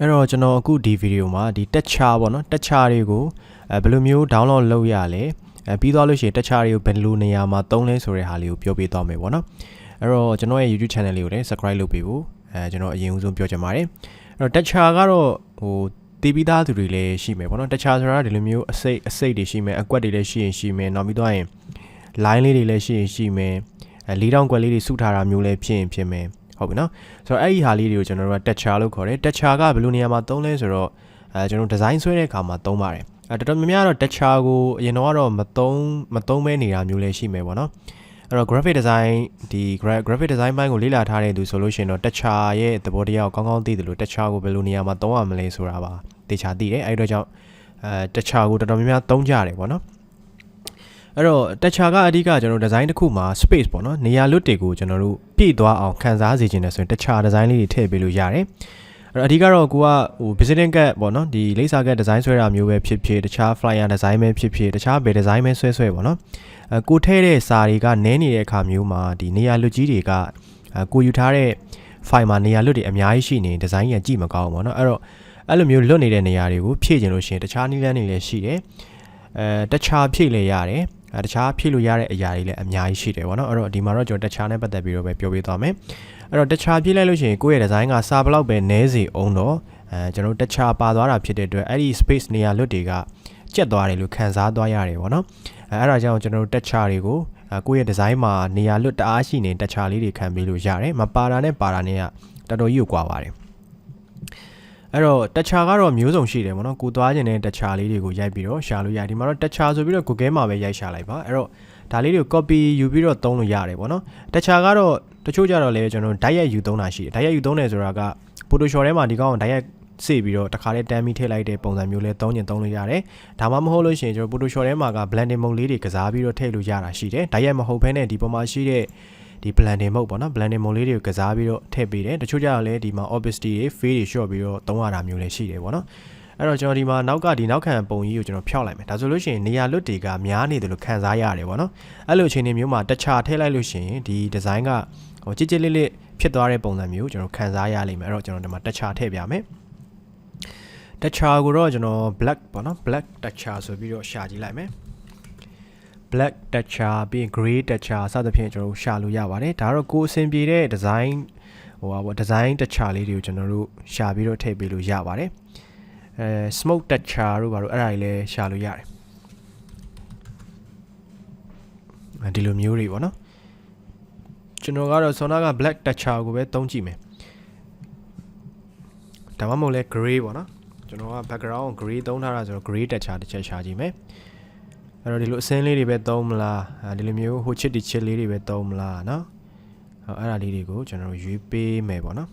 အဲ့တော့ကျွန်တော်အခုဒီဗီဒီယိုမှာဒီ texture ပေါ့နော် texture တွေကိုဘယ်လိုမျိုး download လုပ်ရလဲပြီးသွားလို့ရှိရင် texture တွေကိုဘယ်လိုနေရာမှာသုံးလဲဆိုတဲ့ဟာလေးကိုပြောပြသွားမယ်ပေါ့နော်အဲ့တော့ကျွန်တော်ရဲ့ YouTube channel လေးကိုလည်း subscribe လုပ်ပေးဖို့ကျွန်တော်အရင်ဦးဆုံးပြောချင်ပါတယ်အဲ့တော့ texture ကတော့တည်ပြီးသားသူတွေလည်းရှိမယ်ပေါ့နော် texture ဆိုတာဒီလိုမျိုးအစိတ်တွေရှိမယ်အကွက်တွေလည်းရှိမယ်နောက်ပြီးတော့ရင် line လေးတွေလည်းရှိမယ်၄000ကွက်လေးတွေစုထားတာမျိုးလည်းဖြစ်မယ်ဟုတ်ပြီနော်ဆိုတော့အဲ့ဒီဟာလေးတွေကိုကျွန်တော်တို့က texture လို့ခေါ်တယ် texture ကဘယ်လိုနေရာမှာသုံးလဲဆိုတော့ကျွန်တော် design ဆွဲတဲ့အခါမှာသုံးပါတယ်တော်တော်များများတော့ texture ကိုအရင်တော့မသုံးမဲနေတာမျိုးလည်းရှိမယ်ပေါ့နော်အဲ့တော့ graphic design ဒီ graphic design ဘိုင်းကိုလေ့လာထားတဲ့သူဆိုလို့ရှိရင်တော့ texture ရဲ့သဘောတရားကိုကောင်းကောင်းသိတယ်လို့ texture ကိုဘယ်လိုနေရာမှာသုံးရမလဲဆိုတာပါသေချာသိတယ်အဲ့တော့ကြောင့်texture ကိုတော်တော်များများသုံးကြတယ်ပေါ့နော်အဲ့တော့ texture ကအဓိကကျွန်တော် design တစ်ခုမှာ space ပေါ့နော်နေရာလွတ်တွေကိုကျွန်တော်တို့ပြည့်သွားအောင်ခန်းစားစေချင်တယ်ဆိုရင် texture design လေးတွေထည့်ပေးလို့ရတယ်အဲ့တော့အဓိကတော့ကိုကvisiting card ပေါ့နော်ဒီလိပ်စာကတ် design ဆွဲတာမျိုးပဲဖြစ်တခြား flyer design ပဲဖြစ်တခြားဘယ် design ပဲဆွဲပေါ့နော်ကိုထည့်တဲ့စာတွေကနည်းနေတဲ့အခါမျိုးမှာဒီနေရာလွတ်ကြီးတွေကကိုယူထားတဲ့ file မှာနေရာလွတ်တွေအများကြီးရှိနေ design ကြီးကြည့်မကောင်းဘူးပေါ့နော်အဲ့တော့အဲ့လိုမျိုးလွတ်နေတဲ့နေရာတွေကိုဖြည့်ကျင်လို့ရှိရင်တခြားနည်းလမ်းတွေလည်းရှိတယ်texture ဖြည့်လည်းရတယ်တခြားဖြည့်လို့ရတဲ့အရာတွေလည်းအများကြီးရှိတယ်ပေါ့နော်အဲ့တော့ဒီမှာတော့ကျွန်တော် texture နဲ့ပတ်သက်ပြီးတော့ပဲပြောပြသွားမယ်အဲ့တော့ texture ဖြည့်လိုက်လို့ရှိရင်ကိုယ့်ရဲ့ design ကစာဘလောက်ပဲနည်းစေအောင်တော့ကျွန်တော် texture ပါသွားတာဖြစ်တဲ့အတွက်အဲ့ဒီ space နေရာလွတ်တွေကကျက်သွားတယ်လို့ခံစားသွားရတယ်ပေါ့နော်အဲ့ဒါကြောင့်ကျွန်တော်တို့ texture တွေကိုကိုယ့်ရဲ့ design မှာနေရာလွတ်တအားရှိနေ texture လေးတွေခံပေးလို့ရတယ်မပါတာနဲ့ပါတာနဲ့ကတော်တော်ကြီးကိုကွာပါတယ်အဲ့တော့ texture ကတော့မျိုးစုံရှိတယ်ပေါ့နော်ကိုသွားခြင်းတဲ့ texture လေးတွေကိုရိုက်ပြီးတော့ရှာလို့ရတယ်ဒီမှာတော့ texture ဆိုပြီးတော့ Google မှာပဲရိုက်ရှာလိုက်ပါအဲ့တော့ဒါလေးတွေကို copy ယူပြီးတော့သုံးလို့ရတယ်ပေါ့နော် texture ကတော့တချို့ကြတော့လည်းကျွန်တော်တိုက်ရိုက်ယူသုံးတာရှိတယ်တိုက်ရိုက်ယူသုံးတယ်ဆိုတာက Photoshop ထဲမှာဒီကောင်တိုက်ရိုက်စေပြီးတော့တခါလေးတန်းပြီးထည့်လိုက်တဲ့ပုံစံမျိုးလေးသုံးလို့ရတယ်ဒါမှမဟုတ်လို့ရှိရင်ကျွန်တော် Photoshop ထဲမှာက blending mode လေးတွေကစားပြီးတော့ထည့်လို့ရတာရှိတယ်တိုက်ရိုက်မဟုတ်ဘဲနဲ့ဒီပုံမှာရှိတဲ့ဒီ blending mode ပေါ့နော် blending mode လေးတွေကိုကစားပြီးတော့ထည့်ပေးတယ်တချို့ကြတော့လည်းဒီမှာ opacity တွေ fade တွေ short ပြီးတော့သုံးရတာမျိုးလည်းရှိတယ်ပေါ့နော်အဲ့တော့ကျွန်တော်ဒီမှာနောက်ခံပုံကြီးကိုကျွန်တော်ဖျောက်လိုက်မယ်ဒါဆိုလို့ရှိရင်နေရာလွတ်တွေကများနေတယ်လို့ခံစားရတယ်ပေါ့နော်အဲ့လိုအခြေအနေမျိုးမှာ texture ထည့်လိုက်လို့ရှိရင်ဒီ design ကကြစ်လေးဖြစ်သွားတဲ့ပုံစံမျိုးကျွန်တော်ခံစားရလိမ့်မယ်အဲ့တော့ကျွန်တော်ဒီမှာ texture ထည့်ပြမယ် texture ကိုတော့ကျွန်တော် black ပေါ့နော် black texture ဆိုပြီးတော့ရှာကြည့်လိုက်မယ် black texture ပြီး gray texture စသဖြင့်ကျွန်တော်တို့ရှာလို့ရပါတယ်ဒါတော့ကိုယ်အဆင်ပြေတဲ့ design design texture လေးတွေကိုကျွန်တော်တို့ရှာပြီးတော့ထည့်ပေးလို့ရပါတယ်smoke texture တို့ဘာလို့အဲ့ဒါတွေလည်းရှာလို့ရတယ်ဒီလိုမျိုးတွေပေါ့နော်ကျွန်တော်ကတော့ဆောနာက black texture ကိုပဲသုံးကြည့်မယ်ဒါမှမဟုတ်လဲ gray ပေါ့နော်ကျွန်တော်က background gray သုံးထားတာဆိုတော့ gray texture တစ်ချက်ရှာကြည့်မယ်အဲ့တော့ဒီလိုအစင်းလေးတွေပဲသုံးမလားဒီလိုမျိုးဟိုချစ်ဒီချစ်လေးတွေပဲသုံးမလားเนาะအဲ့ဒါလေးတွေကိုကျွန်တော်ရွေးပေးမယ်ပေါ့နော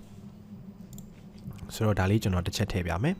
်ဆိုတော့ဒါလေးကျွန်တော်တစ်ချက်ထည့်ပြမယ်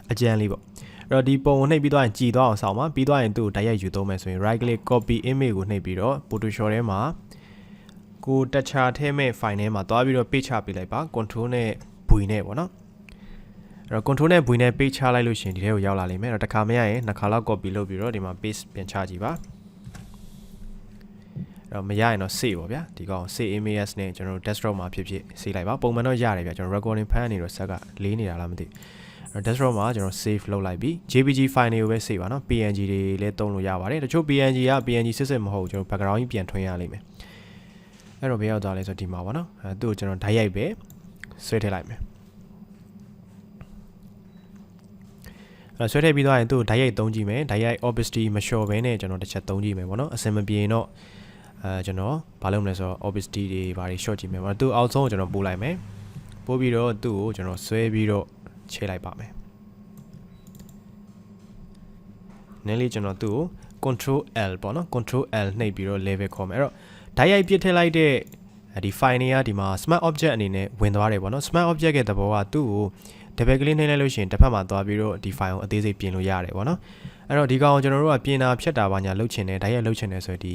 အကြမ်းလေးပေါ့အဲ့တော့ဒီပုံကိုနှိပ်ပြီးသွားရင်ကြည်သွားအောင်ဆောင်းပါပြီးသွားရင်သူ့ကိုတိုက်ရိုက်ယူသုံးမယ်ဆိုရင် right click copy image ကိုနှိပ်ပြီးတော့ Photoshop ထဲမှာကို texture ထဲမဲ့ file ထဲမှာသွားပြီးတော့ paste ချပေးလိုက်ပါ control နဲ့ V နဲ့ပေါ့နော်အဲ့တော့ control နဲ့ V နဲ့ paste ချလိုက်လို့ရှိရင်ဒီထဲကိုရောက်လာလိမ့်မယ်အဲ့တော့တစ်ခါမရရင်နှစ်ခါလောက် copy လုပ်ပြီးတော့ဒီမှာ paste ပြန်ချကြည့်ပါအဲ့တော့မရရင်တော့ save ပေါ့ဗျာဒီကောင် save images နဲ့ကျွန်တော်တို့ desktop မှာဖြစ် save လိုက်ပါပုံမှန်တော့ရတယ်ဗျာကျွန်တော် recording ဖမ်းနေတော့ဆက်ကလေးနေတာလားမသိအဲ့ desktop မှာကျွန်တော် save လုပ်လိုက်ပြီး JPG file တွေကိုပဲ save ပါနော် PNG တွေလည်းသုံးလို့ရပါတယ်တချို့ PNG က PNG စစ်မဟုတ်ကျွန်တော် background ကြီးပြန်ထွင်ရလိမ့်မယ်အဲ့တော့ဘယ်ရောက်သွားလဲဆိုတော့ဒီမှာပေါ့နော်သူ့ကိုကျွန်တော်ဓာတ်ရိုက်ပဲဆွဲထည့်လိုက်မယ်ဆွဲထည့်ပြီးသွားရင်သူ့ကိုဓာတ်ရိုက်သုံးကြည့်မယ်ဓာတ်ရိုက် opacity မလျှော့ဘဲနဲ့ကျွန်တော်တစ်ချက်သုံးကြည့်မယ်ပေါ့နော်အစင်မပြေရင်တော့ကျွန်တော်ဘာလုပ်မလဲဆိုတော့ opacity တွေဘာတွေ short ကြည့်မယ်ပေါ့သူ့အောက်ဆုံးကိုကျွန်တော်ပို့လိုက်မယ်ပို့ပြီးတော့သူ့ကိုကျွန်တော်ဆွဲပြီးတော့ချဲလိုက်ပါမယ်နည်းလေးကျွန်တော်သူ့ကို control L ပေါ့နော် control L နှိပ်ပြီးတော့ level ခေါ်မယ်အဲ့တော့ဓာတ်ရိုက်ပြစ်ထည့်လိုက်တဲ့ဒီ file တွေကဒီမှာ smart object အနေနဲ့ဝင်သွားတယ်ပေါ့နော် smart object ရဲ့သဘောကသူ့ကိုတပည့်ကလေးနှိပ်လိုက်လို့ရှိရင်တစ်ဖက်မှာသွားပြီးတော့ဒီ file ကိုအသေးစိတ်ပြင်လို့ရတယ်ပေါ့နော်အဲ့တော့ဒီကောင်ကျွန်တော်တို့ကပြင်တာဖြတ်တာပါညာလုပ်ချင်တယ်ဓာတ်ရိုက်လုပ်ချင်တယ်ဆိုတော့ဒီ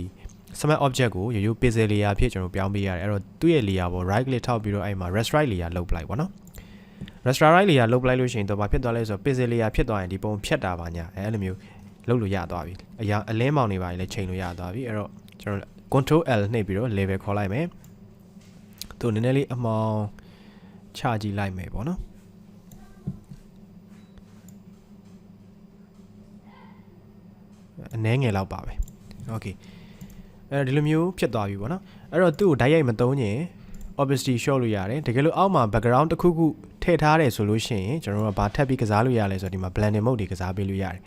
smart object ကိုရိုးရိုး pixel layer ဖြစ်ကျွန်တော်ပြောင်းပေးရတယ်အဲ့တော့သူ့ရဲ့ layer ပေါ် right click ထောက်ပြီးတော့အဲ့မှာ raster layer လုပ်ပလိုက်ပေါ့နော် raster layer လုပ်ပလိုက်လို့ရှိရင်တော့ဘာဖြစ်သွားလဲဆိုတော့ pixel layer ဖြစ်သွားရင်ဒီပုံဖြတ်တာပါညာအဲ့လိုမျိုးလုပ်လို့ရသွားပြီအလင်းမောင်တွေပါလေချိန်လို့ရသွားပြီအဲ့တော့ကျွန်တော် control L နှိပ်ပြီးတော့ level ခေါ်လိုက်မယ်သူနည်းနည်းလေးအမောင်ချကြည့်လိုက်မယ်ပေါ့နော် အနေငယ်လောက်ပါပဲ okay အဲ့တော့ဒီလိုမျိုးဖြစ်သွားပြီပေါ့နော်အဲ့တော့သူ့ကိုဓာတ်ရိုက်မသုံးရင် obviously show လို့ရတယ်တကယ်လို့အောက်မှာ background တစ်ခုခုထည့်ထားတယ်ဆိုလို့ရှိရင်ကျွန်တော်တို့ကဘာထပ်ပြီးကစားလို့ရလဲဆိုတော့ဒီမှာ blending mode တွေကစားပေးလို့ရတယ်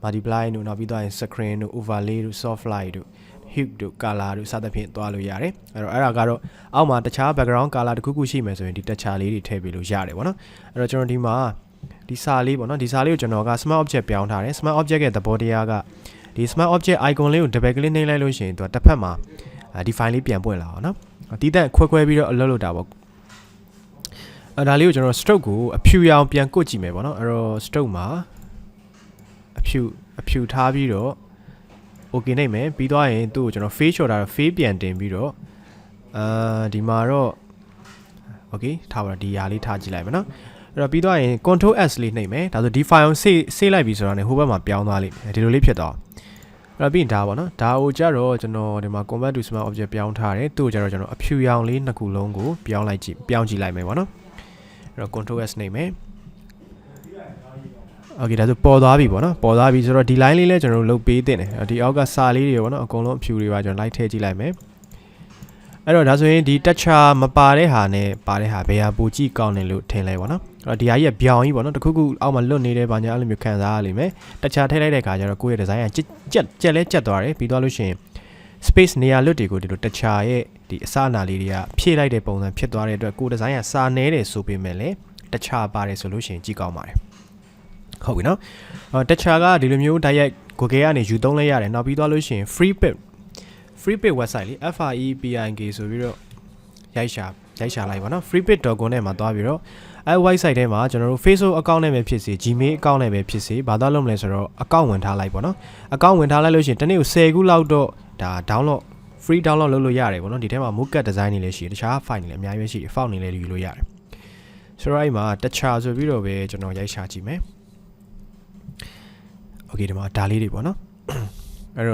multiply တို့နောက်ပြီးတော့ screen တို့ overlay တို့ soft light တို့ hue တို့ color တို့စသဖြင့်သွားလို့ရတယ်အဲ့တော့အဲ့ဒါကတော့အောက်မှာတခြား background color တစ်ခုခုရှိမယ်ဆိုရင်ဒီ texture လေးတွေထည့်ပေးလို့ရတယ်ပေါ့နော်အဲ့တော့ကျွန်တော်ဒီမှာဒီစာလေးပေါ့နော်ဒီစာလေးကိုကျွန်တော်က smart object ပြောင်းထားတယ် smart object ရဲ့သဘောတရားကဒီ smart object icon လေးကို double click နှိပ်လိုက်လို့ရှိရင်သူကတစ်ဖက်မှာဒီ file လေးပြန်ပွင့်လာအောင်နော်တီးတက်ခွဲပြီးတော့အလုပ်လုပ်တာပေါ့ဒါလေးကိုကျွန်တော် stroke ကိုအဖြူရောင်ပြန်ကုတ်ကြည့်မယ်ပေါ့နော်အဲ့တော့ stroke မှာအဖြူထားပြီးတော့ okay နှိပ်မယ်ပြီးသွားရင်သူ့ကိုကျွန်တော် face shot တာ face ပြန်တင်ပြီးတော့ဒီမှာတော့ okay ထားပါတော့ဒီຢာလေးထားကြည့်လိုက်မယ်နော်အဲ့တော့ပြီးသွားရင် control s လေးနှိပ်မယ်ဒါဆိုဒီ file ကိုဆေးလိုက်ပြီဆိုတော့ねဟိုဘက်မှာပြောင်းသွားလိမ့်မယ်ဒီလိုလေးဖြစ်သွားအဲ့တော့ပြီးရင်ဒါပေါ့နော်ဒါကိုကြတော့ကျွန်တော်ဒီမှာ convert to smart object ပြောင်းထားတယ်သူ့ကိုကြတော့ကျွန်တော်အဖြူရောင်လေးနှစ်ခုလုံးကိုပြောင်းကြည့်လိုက်မယ်ပေါ့နော်အဲ့တော့ control s နှိပ်မယ်okay ဒါဆိုပေါ်သွားပြီပေါ့နော်ပေါ်သွားပြီဆိုတော့ဒီ line လေးလည်းကျွန်တော်တို့လုတ်ပေးတင်တယ်ဒီအောက်ကစာလေးတွေပေါ့နော်အကုန်လုံးအဖြူတွေပါကျွန်တော်လိုက်ထည့်ကြည့်လိုက်မယ်အဲ့တော့ဒါဆိုရင်ဒီ texture မပါတဲ့ဟာနဲ့ပါတဲ့ဟာဘယ်ဟာပိုကြည့်ကောင်းတယ်လို့ထင်လဲပေါ့နော်အဲ့တော့ဒီဟာကြီးကပြောင်းကြီးပေါ့နော်တခုခုအောက်မှာလွတ်နေတယ်ဘာညာအဲ့လိုမျိုးခံစားရလိမ့်မယ် texture ထည့်လိုက်တဲ့အခါကျတော့ကိုယ့်ရဲ့ design ကကြက်လဲကြက်သွားတယ်ပြီးသွားလို့ရှိရင် space နေရာလွတ်တွေကိုဒီလို texture ရဲ့ဒီအစအနာလေးတွေကဖြည့်လိုက်တဲ့ပုံစံဖြစ်သွားတဲ့အတွက်ကိုယ် design ကစာနေတယ်ဆိုပေမဲ့လည်း texture ပါတယ်ဆိုလို့ရှိရင်ကြည့်ကောင်းပါတယ်ဟုတ်ပြီနော် texture ကဒီလိုမျိုးတိုက်ရိုက် Google ကနေယူသုံးလိုက်ရတယ်နောက်ပြီးသွားလို့ရှိရင် free pit website လေး FREPINK ဆိုပြီးတော့ရိုက်ရှာလိုက်ပါနော် freepit.com နဲ့မှာသွားပြီးတော့အဲ website ထဲမှာကျွန်တော်တို့ Facebook account နဲ့ပဲဖြစ်စေ Gmail account နဲ့ပဲဖြစ်စေဘာသာလုပ်မလဲဆိုတော့ account ဝင်ထားလိုက်ပါနော် account ဝင်ထားလိုက်လို့ရှိရင်တနေ့ကို10ခုလောက်တော့ဒါ download free download လုပ်လို့ရတယ်ပေါ့နော်ဒီထဲမှာ mock design တွေလည်းရှိတယ်တခြား file တွေလည်းအများကြီးရှိတယ် file တွေလည်းယူလို့ရတယ်ဆိုတော့အဲ့မှာ texture ဆိုပြီးတော့ပဲကျွန်တော်ရိုက်ရှာကြည့်မယ် okay ဒီမှာဒါလေးတွေပေါ့နော်အဲ့တေ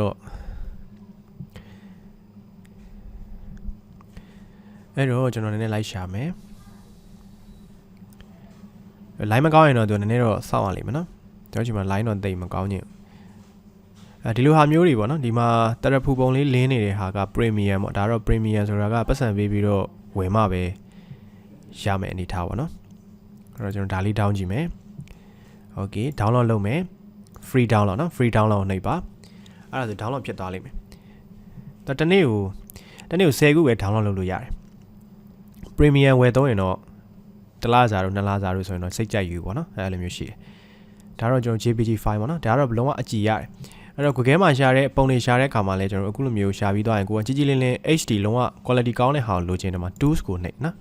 ာ့ကျွန်တော်နည်းနည်းလိုက်ရှာမယ် line မကောင်းရင်တော့သူနည်းနည်းတော့စောင့်ရလိမ့်မယ်နော်ကျွန်တော်ဒီမှာ line တော့တိတ်မကောင်းညင်ဒီလိုဟာမျိုးတွေပေါ့နော်ဒီမှာတရဖူပုံလေးလင်းနေတဲ့ဟာက premium ပေါ့ဒါတော့ premium ဆိုတာကပတ်စံပေးပြီးတော့ဝယ်မှပဲရမယ်အနေထားပေါ့နော်အဲ့တော့ကျွန်တော်ဒါလေး down ကြည့်မယ် okay download လုပ်မယ် free download နော် free download ကိုနှိပ်ပါအဲ့ဒါဆို download ဖြစ်သွားလိမ့်မယ်တနေ့ကို10ခုပဲ download လုပ်လို့ရတယ် premium ဝယ်သုံးရင်တော့1လစာတို့2လစာတို့ဆိုရင်တော့စိတ်ကြိုက်ယူပေါ့နော်အဲ့လိုမျိုးရှိတယ်ဒါတော့ကျွန်တော် JPG file ပေါ့နော်ဒါကတော့ဘလုံးဝအကြည့်ရတယ်အဲ့တော့ Google မှာရှာတဲ့ပုံတွေရှာတဲ့အခါမှာလည်းကျွန်တော်အခုလိုမျိုးရှာပြီးသွားရင်ကိုကကြီးကြီးလင်းလင်း HD လုံးဝ quality ကောင်းတဲ့ဟာကိုလိုချင်တယ်မှာ tools ကိုနှိပ်နော်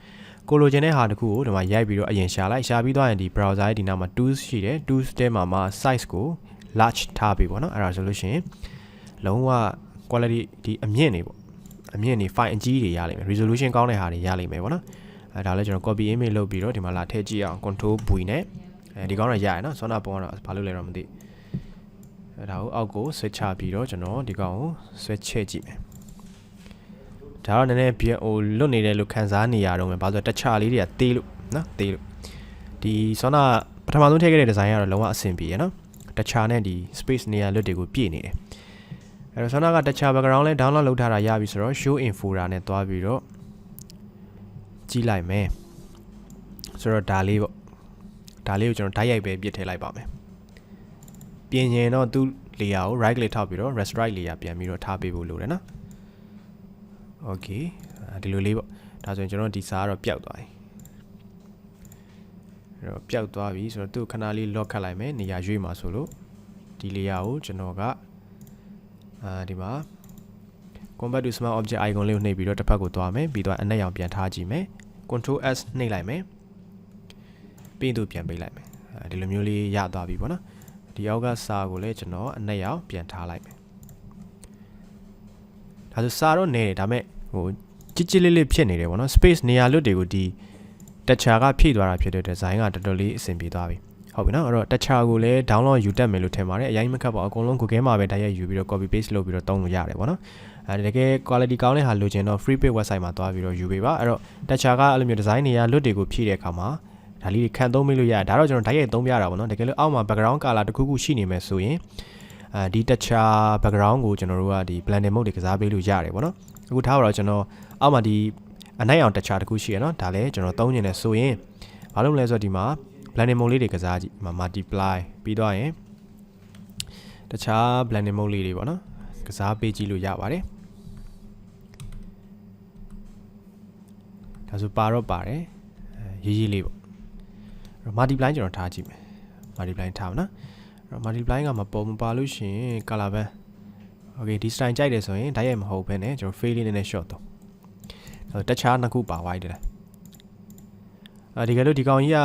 ကိုလိုချင်တဲ့ဟာတခုကိုဒီမှာရိုက်ပြီးတော့အရင်ရှာပြီးသွားရင်ဒီ browser ရဲ့ဒီနားမှာ tools ရှိတယ် tools ထဲမှာ size ကို large ထားပြီပေါ့နော်အဲ့ဒါဆိုလို့ရှိရင်လုံးဝ quality ဒီအမြင့်နေပေါ့အမြင့်နေ file အကြီးတွေရလိမ့်မယ် resolution ကောင်းတဲ့ဟာတွေရလိမ့်မယ်ပေါ့နော်အဲ့ဒါလည်းကျွန်တော် copy image လုပ်ပြီးတော့ဒီမှာလာထည့်ကြည့်အောင် control V နဲ့ဒီကောင်းတော့ရရနော်ဆောနာပုံကတော့ဘာလို့လဲတော့မသိအဲ့ဒါကိုအောက်ကို switch ချပြီးတော့ကျွန်တော်ဒီကောင်ကို switch ချကြည့်မယ်ဒါတော့နည်းနည်းဟိုလွတ်နေတယ်လို့ခံစားနေရတော့မယ်ဘာလို့လဲ texture လေးတွေကတေးလို့နော်တေးလို့ဒီဆောနာပထမဆုံးထည့်ခဲ့တဲ့ design ကတော့လုံးဝအဆင်ပြေရနော် texture နဲ့ဒီ space နေရာလွတ်တွေကိုပြည့်နေတယ်အဲ့တော့ဆောနာက texture background လဲ download လုပ်ထားတာရပြီဆိုတော့ show info ရာနဲ့တွားပြီးတော့ကြည့်လိုက်မယ်ဆိုတော့ဒါလေးပေါ့ဒါလေးကိုကျွန်တော်ဓာတ်ရိုက်ပဲပြစ်ထည့်လိုက်ပါမယ်ပြင်ရင်တော့သူ့ layer ကို right click ထောက်ပြီးတော့ restrict layer ပြန်ပြီးတော့ထားပေးဖို့လိုတယ်နော် okay ဒီလိုလေးပေါ့ဒါဆိုရင်ကျွန်တော်ဒီစာကတော့ပျောက်သွားပြီအဲ့တော့ပျောက်သွားပြီဆိုတော့သူ့ခဏလေး lock ခတ်လိုက်မယ်နေရာရွေးမှာဆိုလို့ဒီ layer ကိုကျွန်တော်ကဒီမှာ convert to smart object icon လေးကိုနှိပ်ပြီးတော့တစ်ဖက်ကိုသွားမယ်ပြီးတော့အနက်ရောင်ပြန်ထားကြည့်မယ် control s နှိပ်လိုက်မယ်ပြီးသူပြန်ပေးလိုက်မယ်ဒီလိုမျိုးလေးရသွားပြီပေါ့နော်ဒီအောက်ကစာကိုလည်းကျွန်တော်အနက်ရောင်ပြန်ထားလိုက်မယ်ဒါဆိုစာတော့နေတယ်ဒါပေမဲ့ဟိုကြစ်လေးဖြစ်နေတယ်ပေါ့နော် space နေရာလွတ်တွေကိုဒီ texture ကဖြည့်သွားတာဖြစ်တဲ့ design ကတော်တော်လေးအဆင်ပြေသွားပြီဟုတ်ပြီနော်အဲ့တော့ texture ကိုလည်း download ယူတတ်မယ်လို့ထင်ပါတယ်အရင်မခက်ပါဘူးအကုန်လုံး Google မှာပဲတိုက်ရိုက်ယူပြီးတော့ copy paste လုပ်ပြီးတော့သုံးလို့ရတယ်ပေါ့နော်တကယ် quality ကောင်းတဲ့ဟာလိုချင်တော့ free page website မှာသွားပြီးတော့ယူပေးပါအဲ့တော့ texture ကအဲ့လိုမျိုး design နေရာလွတ်တွေကိုဖြည့်တဲ့အခါမှာဒါလေးတွေခံသုံးမိလို့ရတယ်ဒါတော့ကျွန်တော်တိုက်ရိုက်သုံးပြတာပေါ့နော်တကယ်လို့အောက်မှာ background color တစ်ခုခုရှိနေမယ်ဆိုရင် ဒီ texture background ကိုကျွန်တော်တို့ကဒီ blending mode တွေကစားပေးလို့ရတယ်ပေါ့နော်အခုထားပါတော့ကျွန်တော်အောက်မှာဒီအနိုင်အောင် texture တခုရှိရနော်ဒါလည်းကျွန်တော်သုံးနေတယ်ဆိုရင်ဘာလို့မလဲဆိုတော့ဒီမှာ blending mode လေးတွေကစားကြည့်ဒီမှာ multiply ပြီးတော့ရင်တခြား blending mode လေးတွေပေါ့နော်ကစားပေးကြည့်လို့ရပါတယ်ဒါဆိုပါတော့ပါတယ်ရေးလေးပေါ့ multiply ကျွန်တော်ထားကြည့်မယ် multiply ထားပါနော်multiply ကမပါလို့ရှိရင် color band okay ဒီ style ကြိုက်တယ်ဆိုရင်ဓာတ်ရိုက်မဟုတ်ဘဲနဲ့ကျွန်တော် fade လေးနဲ့ short တော့တခြားနှစ်ခုပါသွားတယ်ဒီကလို့ဒီကောင်ကြီးက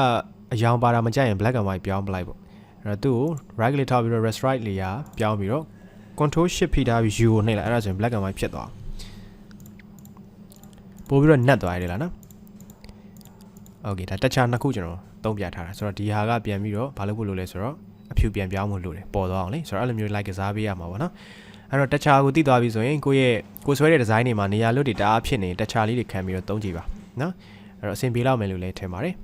အယောင်ပါတာမကြိုက်ရင် black and white ပြောင်းပလိုက်ပေါ့အဲ့တော့သူ့ကို right လေးထောက်ပြီးတော့ restrict လေးပြောင်းပြီးတော့ control shift ဖိထားပြီး u ကိုနှိပ်လိုက်အဲ့ဒါဆိုရင် black and white ဖြစ်သွားပို့ပြီးတော့ net သွားရတယ်လားနော် okay ဒါတခြားနှစ်ခုကျွန်တော်သုံးပြထားတာဆိုတော့ဒီဟာကပြန်ပြီးတော့ဘာလုပ်ဖို့လိုလဲဆိုတော့အဖြူပြန်ပြောင်းဖို့လိုတယ်ပေါ်သွားအောင်လေဆိုတော့အဲ့လိုမျိုး like ကစားပေးရမှာပေါ့နော်အဲ့တော့ texture ကိုသိသွားပြီဆိုရင်ကိုဆွဲတဲ့ design တွေမှာနေရာလွတ်တွေတအားဖြစ်နေ texture လေးတွေခံပြီးတော့သုံးကြည့်ပါနော်အဲ့တော့အဆင်ပြေလောက်မယ်လို့လည်းထင်ပါတယ်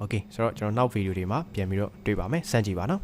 okay ဆိုတော့ကျွန်တော်နောက် video တွေမှာပြန်ပြီးတော့တွေ့ပါမယ်စမ်းကြည့်ပါနော်